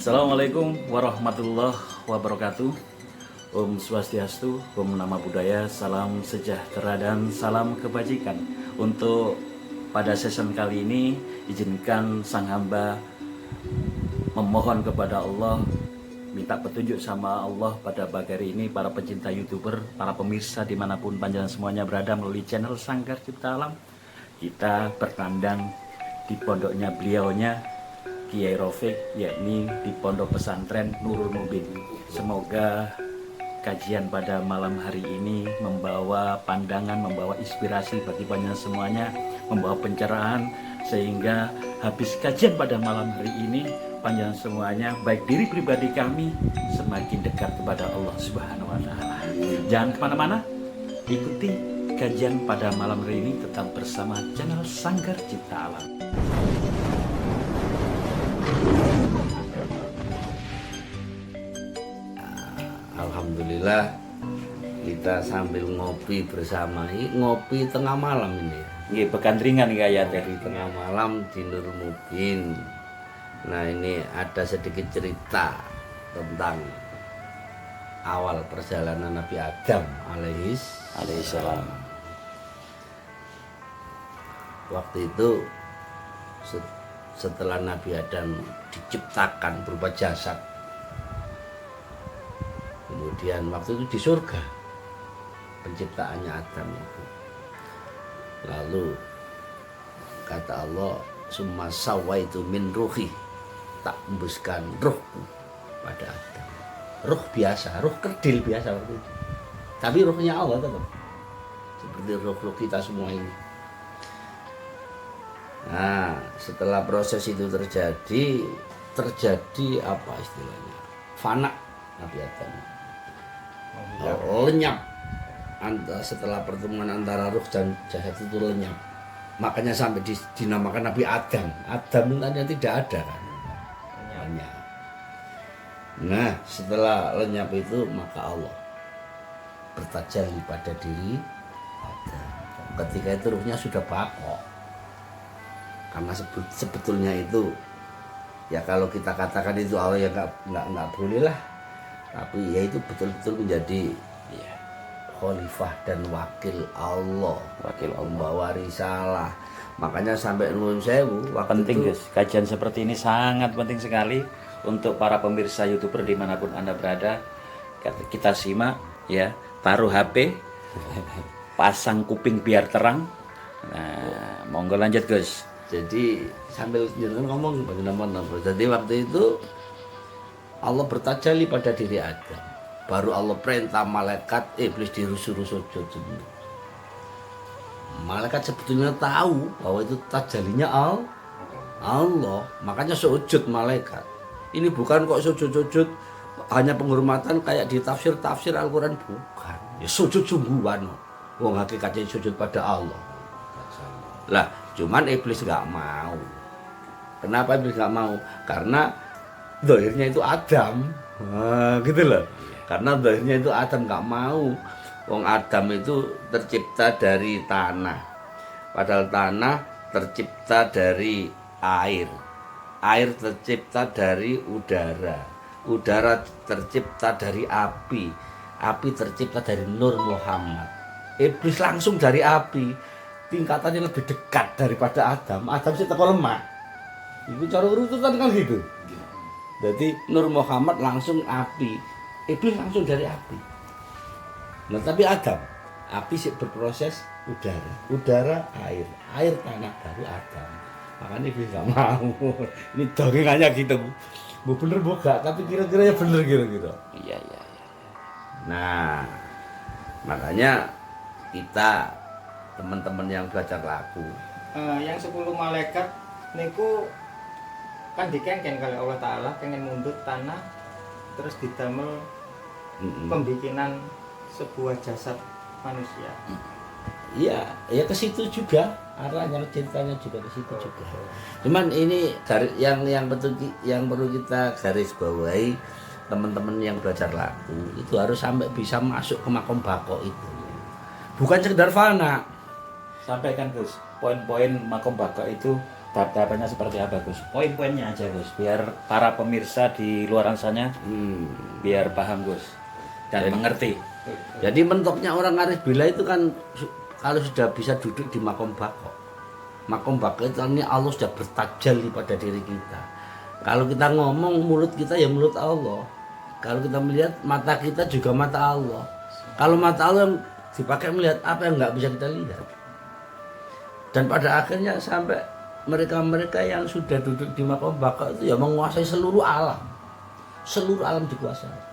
Assalamualaikum warahmatullahi wabarakatuh. Om Swastiastu, Om Namo Buddhaya, salam sejahtera dan salam kebajikan. Untuk pada season kali ini, izinkan sang hamba memohon kepada Allah, minta petunjuk sama Allah pada pagi hari ini, para pecinta YouTuber, para pemirsa dimanapun panjenengan semuanya berada melalui channel Sanggar Cipta Alam. Kita bertandang di pondoknya beliaunya Kiai Rafiq, yakni di Pondok Pesantren Nurul Mubin. Semoga kajian pada malam hari ini membawa pandangan, membawa inspirasi bagi panjenengan semuanya, membawa pencerahan, sehingga habis kajian pada malam hari ini panjenengan semuanya, baik diri pribadi kami, semakin dekat kepada Allah Subhanahu wa Ta'ala. Jangan kemana-mana, ikuti kajian pada malam hari ini tetap bersama channel Sanggar Cipta Alam. Alhamdulillah kita sambil ngopi bersama. Ini ngopi tengah malam ini. Nggih, bekandringan ya teh. Di tengah malam di Nurul Mubin. Nah, ini ada sedikit cerita tentang awal perjalanan Nabi Adam alaihissalam. Waktu itu setelah Nabi Adam diciptakan berupa jasad, kemudian waktu itu di surga penciptaannya Adam itu, lalu kata Allah, summa sawaitu min ruhi, tak embuskan ruhku pada Adam. Ruh biasa, ruh kerdil biasa waktu itu, tapi ruhnya Allah tetap seperti ruh kita semua ini. Nah, setelah proses itu terjadi apa istilahnya, fana Nabi Adam, lenyap. Setelah pertemuan antara ruh dan jasad itu lenyap, makanya sampai dinamakan Nabi Adam. Adam itu tadinya tidak ada kan, lenyap. Nah, setelah lenyap itu maka Allah bertajalli pada diri Adam. Ketika itu ruhnya sudah bako. Karena sebetulnya itu ya, kalau kita katakan itu Allah ya nggak boleh lah, tapi ya itu betul-betul menjadi ya, khalifah dan wakil Allah, membawa risalah. Makanya sampai nuwun sewu, Penting guys, kajian seperti ini sangat penting sekali untuk para pemirsa YouTuber dimanapun Anda berada. Kita simak ya, taruh HP, pasang kuping biar terang. Nah, monggo lanjut guys. Jadi sambil ngomong bagaimana. Jadi waktu itu Allah bertajalli pada diri Adam. Baru Allah perintah malaikat, iblis disuruh sujud. Malaikat sebetulnya tahu bahwa itu tajallinya Allah. Makanya sujud malaikat. Ini bukan kok sujud-sujud hanya penghormatan kayak di tafsir Al-Quran, bukan. Ya sujud sungguhan. Wong hakikatnya sujud pada Allah. Lah, cuman iblis nggak mau. Kenapa iblis nggak mau? Karena zahirnya itu Adam, gitu loh. Karena zahirnya itu Adam nggak mau. Wong Adam itu tercipta dari tanah, padahal tanah tercipta dari air, air tercipta dari udara, udara tercipta dari api, api tercipta dari Nur Muhammad. Iblis langsung dari api. Tingkatannya lebih dekat daripada Adam. Adam sih teko lemah. Itu cara urutan kan gitu. Jadi Nur Muhammad langsung api, iblis langsung dari api. Nah, tapi Adam, api sih berproses udara air, air tanah, baru Adam. Makanya iblis nggak mau. Ini dongengannya gitu. Bu bener bu gak, tapi kira-kira ya bener gitu. Iya. Nah, makanya kita teman-teman yang belajar lagu, yang 10 malaikat niku kan dikengken kali Allah Ta'ala pengen mundut tanah terus didamel pembikinan sebuah jasad manusia. Iya, ya ke situ juga arahnya, ceritanya juga ke situ juga. Cuman ini yang perlu kita garis bawahi, teman-teman yang belajar lagu itu harus sampai bisa masuk ke makom bako itu, bukan sekedar fana. Sampaikan Gus, poin-poin makom baka itu Tahap-tahapannya seperti apa Gus? Poin-poinnya aja Gus, biar para pemirsa di luar sana biar paham Gus dan mengerti. Jadi mentoknya orang arif billah itu kan kalau sudah bisa duduk di makom bako. Makom bako itu artinya Allah sudah bertajalli pada diri kita. Kalau kita ngomong mulut kita ya mulut Allah. Kalau kita melihat mata kita juga mata Allah. Kalau mata Allah yang dipakai melihat apa yang nggak bisa kita lihat. Dan pada akhirnya sampai mereka-mereka yang sudah duduk di makom baka itu ya menguasai seluruh alam. Seluruh alam dikuasai.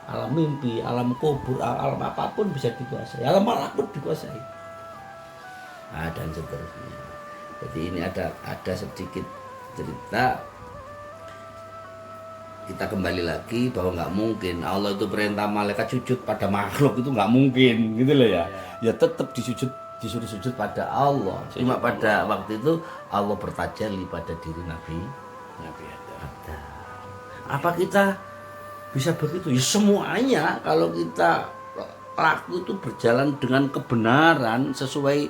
Alam mimpi, alam kubur, alam apapun bisa dikuasai. Alam malakut dikuasai. Nah, dan seterusnya. Jadi ini ada sedikit cerita. Kita kembali lagi bahwa nggak mungkin Allah itu perintah malaikat sujud pada makhluk, itu nggak mungkin gitu loh ya. Ya tetap disuruh sujud pada Allah. Cuma pada waktu itu Allah bertajalli pada diri Nabi Adam. Apa kita bisa begitu? Ya semuanya kalau kita laku itu berjalan dengan kebenaran sesuai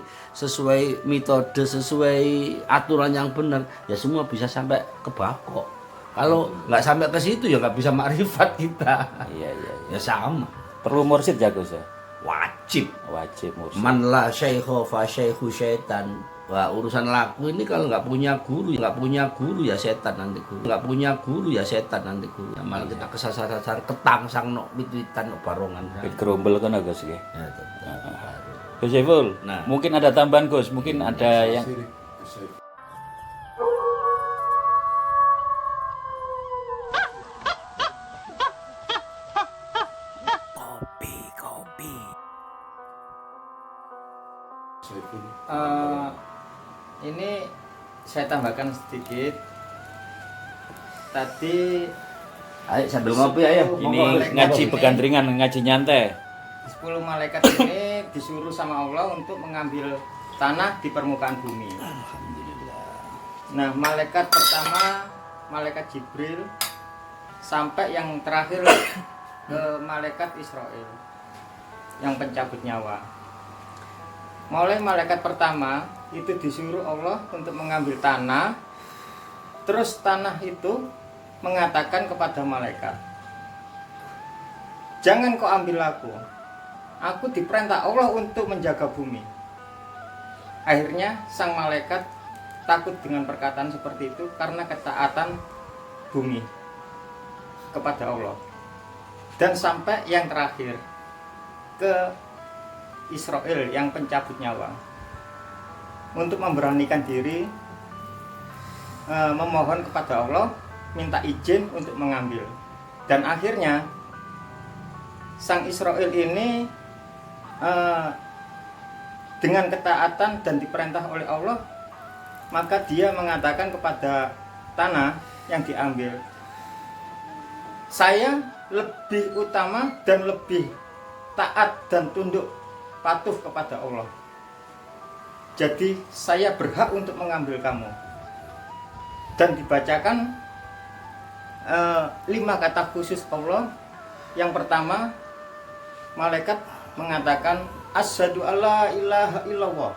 metode, sesuai aturan yang benar, ya semua bisa sampai ke bako. Kalau nggak sampai ke situ ya nggak bisa makrifat kita. Iya. Ya sama. Perlu mursyid ya Gus ya? Wajib Mursyid. man la syaikho fa syaikhu syaitan. Wah, urusan laku ini kalau nggak punya guru ya setan nanti guru. Nggak punya guru ya setan nanti guru. Ya, malah kita kesasar-sasar ketangsang no wit-witan no barongan. Pit gerombel kan Gus ya. Ya, Gus Saiful, Nah. mungkin ada tambahan Gus, mungkin ada yang kopi. Ini saya tambahkan sedikit. Tadi ayo sambil ngopi ayo. Ini ngaji begandringan, ngaji nyantai. 10 malaikat ini disuruh sama Allah untuk mengambil tanah di permukaan bumi. Nah, malaikat pertama, malaikat Jibril, sampai yang terakhir ke malaikat Israel, yang pencabut nyawa. Mulai malaikat pertama itu disuruh Allah untuk mengambil tanah, terus tanah itu mengatakan kepada malaikat, jangan kau ambil aku diperintah Allah untuk menjaga bumi. Akhirnya sang malaikat takut dengan perkataan seperti itu karena ketaatan bumi kepada Allah. Dan sampai yang terakhir ke Israel yang pencabut nyawa, untuk memberanikan diri memohon kepada Allah, minta izin untuk mengambil. Dan akhirnya sang Israel ini dengan ketaatan dan diperintah oleh Allah, maka dia mengatakan kepada tanah yang diambil, saya lebih utama dan lebih taat dan tunduk patuh kepada Allah. Jadi saya berhak untuk mengambil kamu. Dan dibacakan 5 kata khusus Allah. Yang pertama, malaikat mengatakan asyhadu alla ilaha illallah.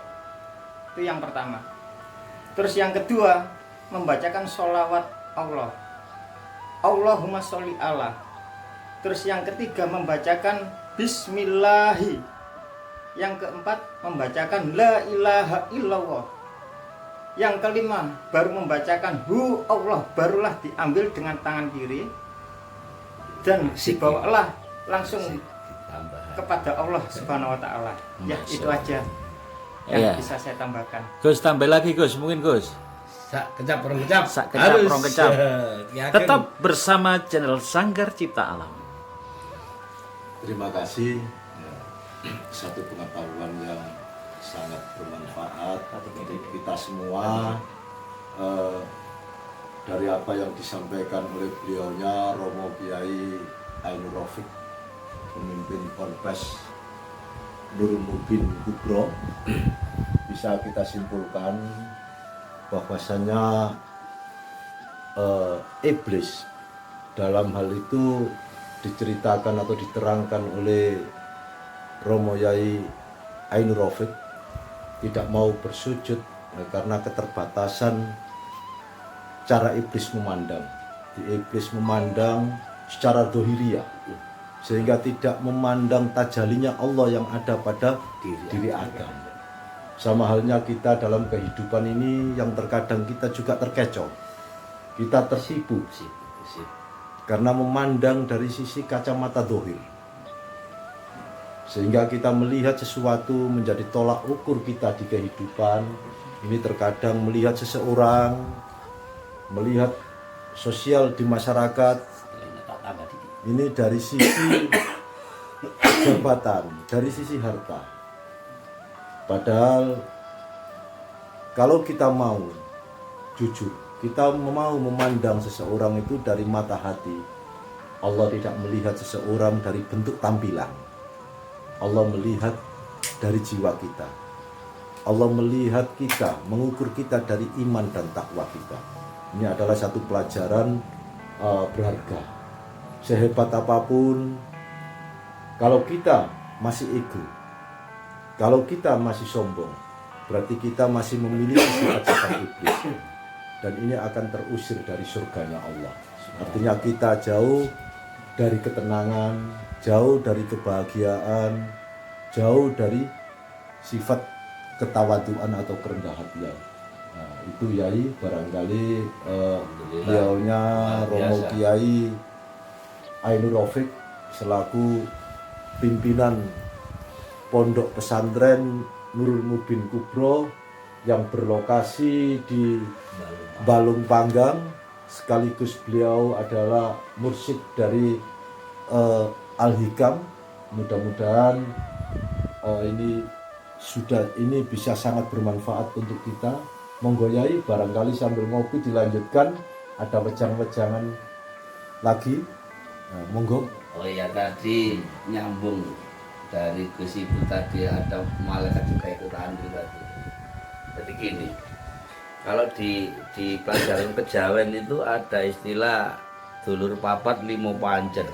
Itu yang pertama. Terus yang kedua, membacakan sholawat Allah, Allahumma sholli ala. Terus yang ketiga, membacakan bismillahi. Yang keempat, membacakan la ilaha illallah. Yang kelima, baru membacakan hu Allah, barulah diambil dengan tangan kiri dan dibawalah langsung kepada Allah Subhanahu wa taala. Ya, itu aja yang bisa saya tambahkan. Gus, tambah lagi Gus, mungkin Gus. Sak kecap rong kecap. Sak kecap rong kecap. Tetap Tetap bersama channel Sanggar Cipta Alam. Terima kasih. Satu pengetahuan yang sangat bermanfaat bagi kita semua, dari apa yang disampaikan oleh beliaunya Romo Kiai Ainur Rafiq, pemimpin Ponpes Nurul Mubin Kubro, bisa kita simpulkan bahwasanya iblis dalam hal itu diceritakan atau diterangkan oleh Romo Yai Ainur Rafiq tidak mau bersujud karena keterbatasan cara iblis memandang. Iblis memandang secara dohiriyah, sehingga tidak memandang tajalinya Allah yang ada pada diri Adam. Sama halnya kita dalam kehidupan ini yang terkadang kita juga terkecoh, kita tersipu karena memandang dari sisi kacamata dohir, sehingga kita melihat sesuatu menjadi tolak ukur kita di kehidupan. Ini terkadang melihat seseorang, melihat sosial di masyarakat, ini dari sisi jabatan, dari sisi harta. Padahal kalau kita mau jujur, kita mau memandang seseorang itu dari mata hati, Allah tidak melihat seseorang dari bentuk tampilan. Allah melihat dari jiwa kita. Allah melihat kita, mengukur kita dari iman dan takwa kita. Ini adalah satu pelajaran berharga. Sehebat apapun, kalau kita masih ego, kalau kita masih sombong, berarti kita masih memiliki sifat-sifat iblis, dan ini akan terusir dari surganya Allah. Artinya kita jauh dari ketenangan, jauh dari kebahagiaan, jauh dari sifat ketawaduan atau kerendahan hatian. Nah, itu Yai barangkali beliaunya Romo Kiai Ainur Rafiq selaku pimpinan Pondok Pesantren Nurul Mubin Kubro yang berlokasi di Balung Panggang, sekaligus beliau adalah mursyid dari Al-Hikam. Mudah-mudahan ini bisa sangat bermanfaat untuk kita. Monggo Yai, barangkali sambil ngopi dilanjutkan, ada wejang-wejangan lagi. Nah, monggo. Oh iya, tadi nyambung dari Gus Ibu tadi, ada malaikat juga ikut andil tadi. Jadi gini, kalau di pelajaran kejawen itu ada istilah dulur papat limo pancer.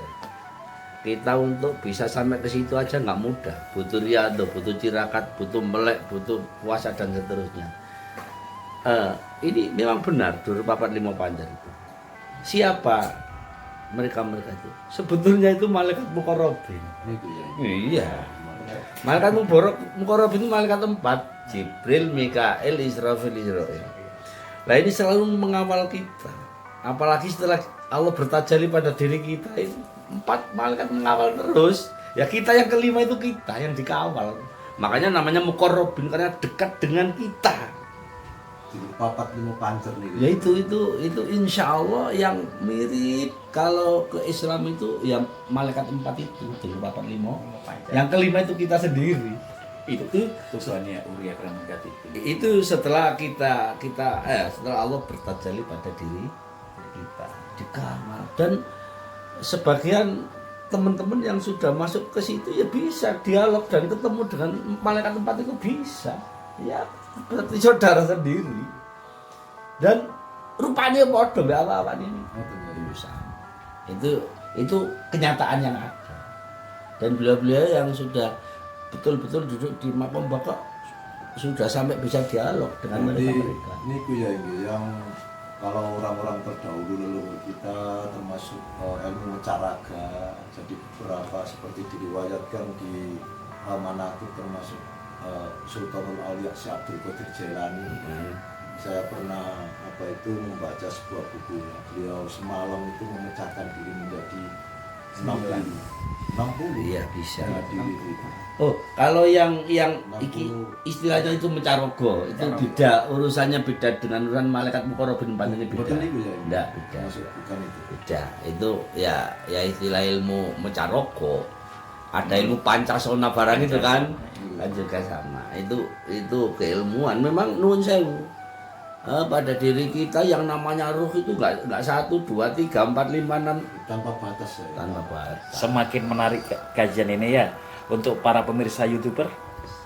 Kita untuk bisa sampai ke situ aja nggak mudah, butuh riyadhah, butuh tirakat, butuh melek, butuh puasa dan seterusnya. Ini memang benar dulur papat limo pancer itu. Siapa mereka itu? Sebetulnya itu malaikat muqarrabin. Iya. Malaikat muqarrabin itu malaikat 4, Jibril, Mikail, Israfil, Israil. Nah ini selalu mengawal kita. Apalagi setelah Allah bertajalli pada diri kita, itu 4 malaikat mengawal terus. Ya kita yang kelima itu kita yang dikawal. Makanya namanya muqarrabin, karena dekat dengan kita. Papat limo pancer nih. Ya itu insya Allah yang mirip. Kalau ke Islam itu ya malaikat 4 itu, papat limo. Yang kelima itu kita sendiri. Itu tujuannya Uriah Keramat Itu setelah setelah Allah bertajalli pada diri kita di kamar. Dan sebagian teman-teman yang sudah masuk ke situ ya bisa dialog dan ketemu dengan malaikat 4 itu bisa. Ya berarti saudara sendiri. Dan rupanya bodoh nggak apa-apa ini. Itu kenyataan yang ada. Dan beliau-beliau yang sudah betul-betul duduk di makom bapak sudah sampai bisa dialog dengan mereka. Ini ya yang kalau orang-orang terdahulu leluhur kita termasuk ilmu caraga, jadi beberapa seperti diriwayatkan di manaqib termasuk Sultanul Aulia Syekh Abdul Qadir Jailani. Saya pernah membaca sebuah buku. Beliau semalam itu memecahkan diri menjadi 60. Iya bisa. Ya, diri itu. Oh, kalau yang istilahnya itu mencarogo, itu beda, urusannya beda dengan urusan malaikat muqarrabin ini beda. Betul itu ya. Enggak, beda. Maksud bukan itu. Beda. Itu ya istilah ilmu mencarogo. Ada ilmu pancasona barang itu kan juga sama. Itu keilmuan. Memang nuwun sewu. Pada diri kita yang namanya ruh itu enggak 1, 2, 3, 4, 5, 6 Tanpa batas ya. tanpa batas. Semakin menarik kajian ini ya. Untuk para pemirsa YouTuber,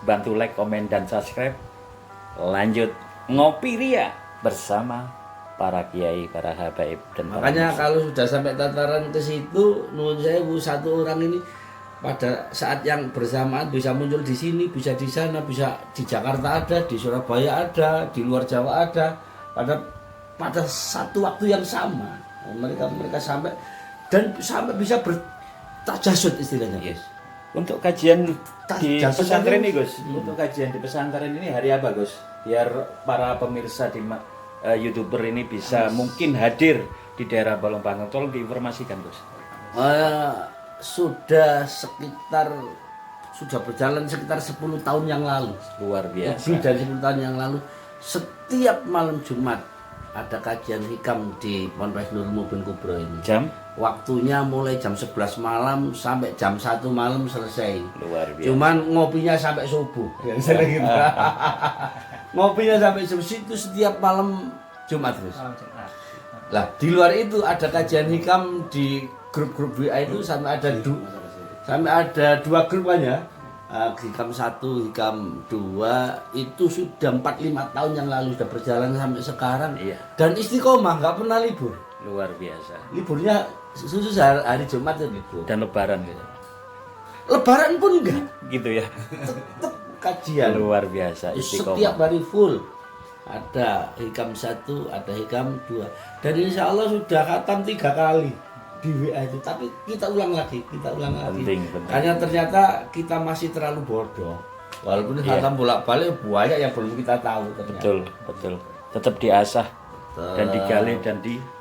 bantu like, komen, dan subscribe. Lanjut ngopi ria bersama para kiai, para habaib, dan para Makanya muslim. kalau sudah sampai tataran ke situ, nuwun sewu, satu orang ini pada saat yang bersamaan bisa muncul di sini, bisa di sana, bisa di Jakarta ada, di Surabaya ada, di luar Jawa ada, pada satu waktu yang sama. Mereka sampai bisa bertajasud istilahnya. Yes. Untuk kajian di Tajasud pesantren itu- ini Gus, untuk kajian di pesantren ini hari apa Gus? Biar para pemirsa di YouTuber ini bisa mungkin hadir di daerah Balongbang. Tolong diinformasikan Gus. Sudah berjalan sekitar 10 tahun yang lalu. Luar biasa. Lebih dari 10 tahun yang lalu, setiap malam Jumat ada kajian hikam di Ponpes Nur Mubin Kubro ini. Jam Waktunya mulai jam 11 malam sampai jam 1 malam selesai. luar biasa. Cuman ngopinya sampai subuh. Biasanya gitu. Ngopinya sampai subuh itu setiap malam Jumat terus. Lah di luar itu ada kajian hikam di grup-grup WA itu sampai ada dua grup kan ya. Hikam 1, hikam 2 itu sudah 4-5 tahun yang lalu sudah berjalan sampai sekarang. Iya. Dan istiqomah nggak pernah libur. Luar biasa. Liburnya khusus hari Jumat itu libur. Dan lebaran gitu. Lebaran pun enggak. Gitu ya. Tetap kajian. Luar biasa Setiap istiqomah. hari full. Ada hikam 1, ada hikam 2. Dan insya Allah sudah khatam 3 kali di WA itu. Tapi kita ulang lagi. Penting. Karena ternyata kita masih terlalu bodoh. Walaupun khatam bolak-balik banyak yang belum kita tahu ternyata. Betul. Tetap diasah dan digali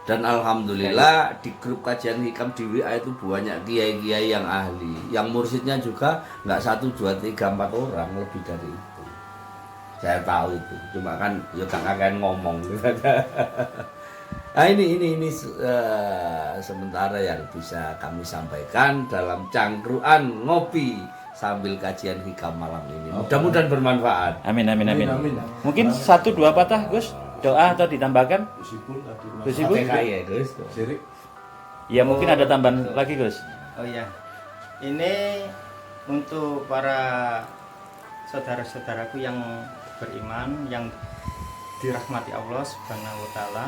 Dan alhamdulillah di grup kajian hikam di WA itu banyak kiai-kiai yang ahli. Yang mursidnya juga nggak 1, 2, 3, 4 orang, lebih dari itu. Saya tahu itu. Cuma kan ya kakak ngomong. Nah ini sementara yang bisa kami sampaikan dalam cangkruan ngopi sambil kajian hikam malam ini. Mudah-mudahan bermanfaat. Amin. Mungkin 1-2 patah Gus doa atau ditambahkan? Gus Ibu? Fatihah ya Gus. Sirik. Ya mungkin ada tambahan lagi Gus. Oh iya, ini untuk para saudara-saudaraku yang beriman, yang dirahmati Allah Subhanahu wa Ta'ala.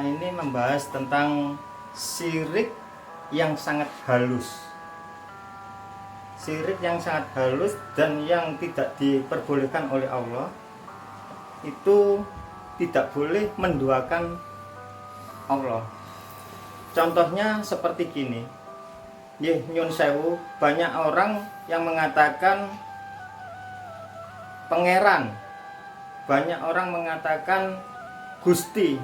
Ini membahas tentang syirik yang sangat halus. Syirik yang sangat halus dan yang tidak diperbolehkan oleh Allah itu tidak boleh menduakan Allah. Contohnya seperti gini. Nyun sewu, banyak orang yang mengatakan pangeran. Banyak orang mengatakan Gusti.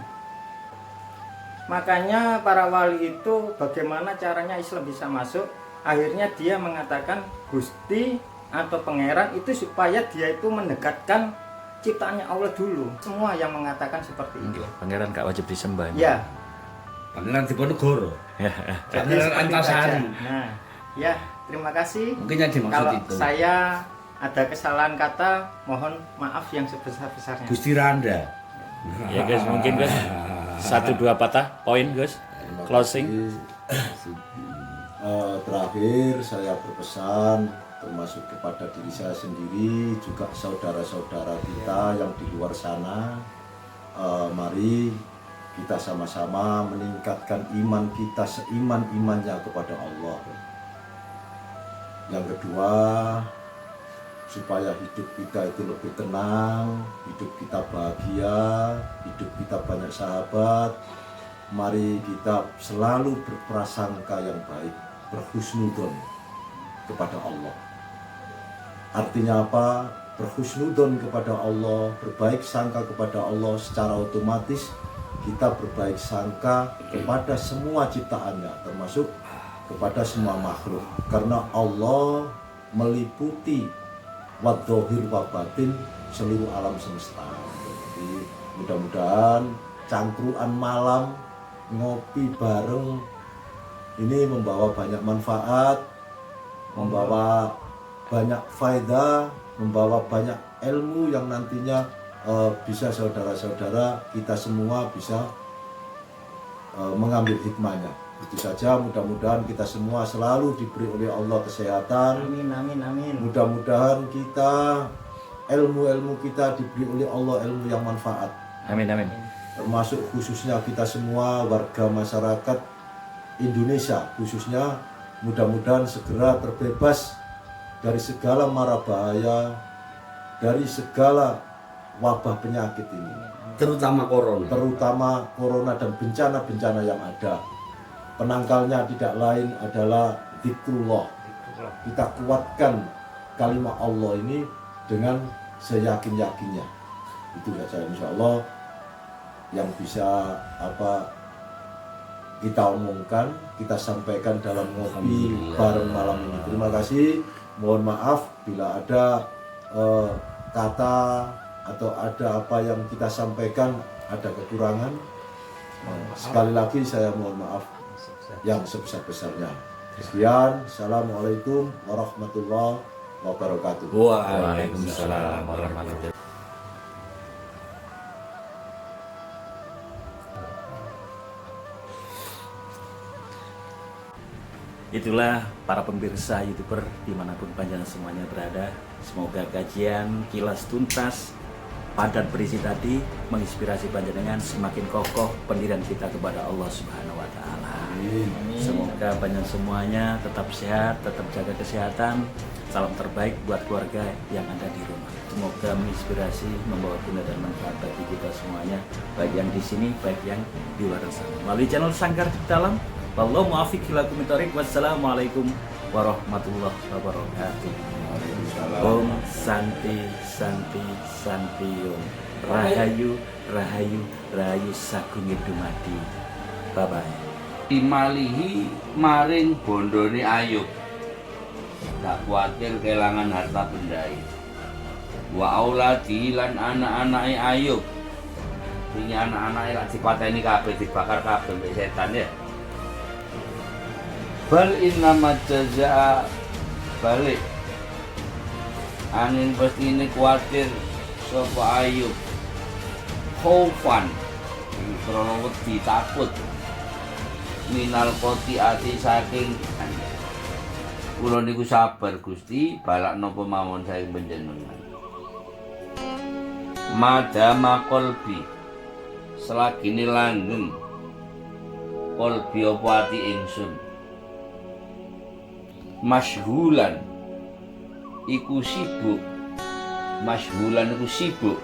Makanya para wali itu bagaimana caranya Islam bisa masuk? Akhirnya dia mengatakan Gusti atau pangeran itu supaya dia itu mendekatkan ciptaannya Allah dulu. Semua yang mengatakan seperti itu. Pangeran gak wajib disembah. Ya. Pangeran Diponegoro. Jadi Pangeran seperti itu Antasari. aja. Nah, ya terima kasih. Mungkin yang dimaksud Kalau itu. saya ada kesalahan kata, mohon maaf yang sebesar-besarnya. Gusti Randa. Ya Gus, mungkin Gus 1-2 patah poin Gus. Closing. Terakhir saya berpesan termasuk kepada diri saya sendiri, juga saudara-saudara kita yang di luar sana. Mari kita sama-sama meningkatkan iman kita seiman-imannya kepada Allah. Yang kedua, supaya hidup kita itu lebih tenang, hidup kita bahagia, hidup kita banyak sahabat, mari kita selalu berprasangka yang baik, berhusnudon kepada Allah. Artinya apa? Berhusnudon kepada Allah, berbaik sangka kepada Allah, secara otomatis kita berbaik sangka kepada semua ciptaannya, termasuk kepada semua makhluk. Karena Allah meliputi wadzohir wabatin seluruh alam semesta. Jadi mudah-mudahan cangkruan malam ngopi bareng ini membawa banyak manfaat, membawa banyak faedah, membawa banyak ilmu yang nantinya bisa saudara-saudara kita semua bisa mengambil hikmahnya. Itu saja, mudah-mudahan kita semua selalu diberi oleh Allah kesehatan. Amin. Mudah-mudahan kita ilmu-ilmu kita diberi oleh Allah ilmu yang manfaat. Amin. Termasuk khususnya kita semua warga masyarakat Indonesia, khususnya mudah-mudahan segera terbebas dari segala mara bahaya, dari segala wabah penyakit ini, Terutama corona dan bencana-bencana yang ada. Penangkalnya tidak lain adalah zikrullah. Kita kuatkan kalimat Allah ini dengan seyakin-yakinnya. Itu saja insya Allah yang bisa kita omongkan, kita sampaikan dalam ngopi bareng malam ini. Terima kasih. Mohon maaf bila ada kata atau ada apa yang kita sampaikan ada kekurangan. Sekali lagi saya mohon maaf yang sebesar-besarnya. Sekian, assalamualaikum warahmatullahi wabarakatuh. Waalaikumsalam warahmatullahi wabarakatuh. Itulah para pemirsa YouTuber dimanapun panjenengan semuanya berada. Semoga kajian kilas tuntas padat berisi tadi menginspirasi panjenengan semakin kokoh pendirian kita kepada Allah Subhanahu wa taala. Semoga panjenengan semuanya tetap sehat, tetap jaga kesehatan. Salam terbaik buat keluarga yang ada di rumah. Semoga menginspirasi, membawa guna dan manfaat bagi kita semuanya, baik yang di sini, baik yang di luar sana. Melalui channel Sanggar Dalam. Wallahu muwaffiq ila aqwamit thoriq. Wassalamualaikum warahmatullahi wabarakatuh. Om Santi Santi Santi Om. Rahayu Rahayu Rahayu Sagung Dumadi. Bye bye. Imalihi maring bondone Ayub, tak kuatir kelangan harta bendai. Wa auladi lan anak-anake Ayub, ini anak-anake lak dipateni kabeh, dibakar kabeh mbek setan ya. Bal innama jazaa balik angin pasti ini kuatir sapa Ayub khaufan krono wedi takut minal koti ati saking kula niku sabar Gusti balak napa mawon saking panjenengan madama qalbi selagine langgeng qalbi apa ati ingsun masyhulan iku sibuk masyhulan iku sibuk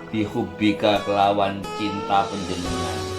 bihubbika kelawan cinta panjenengan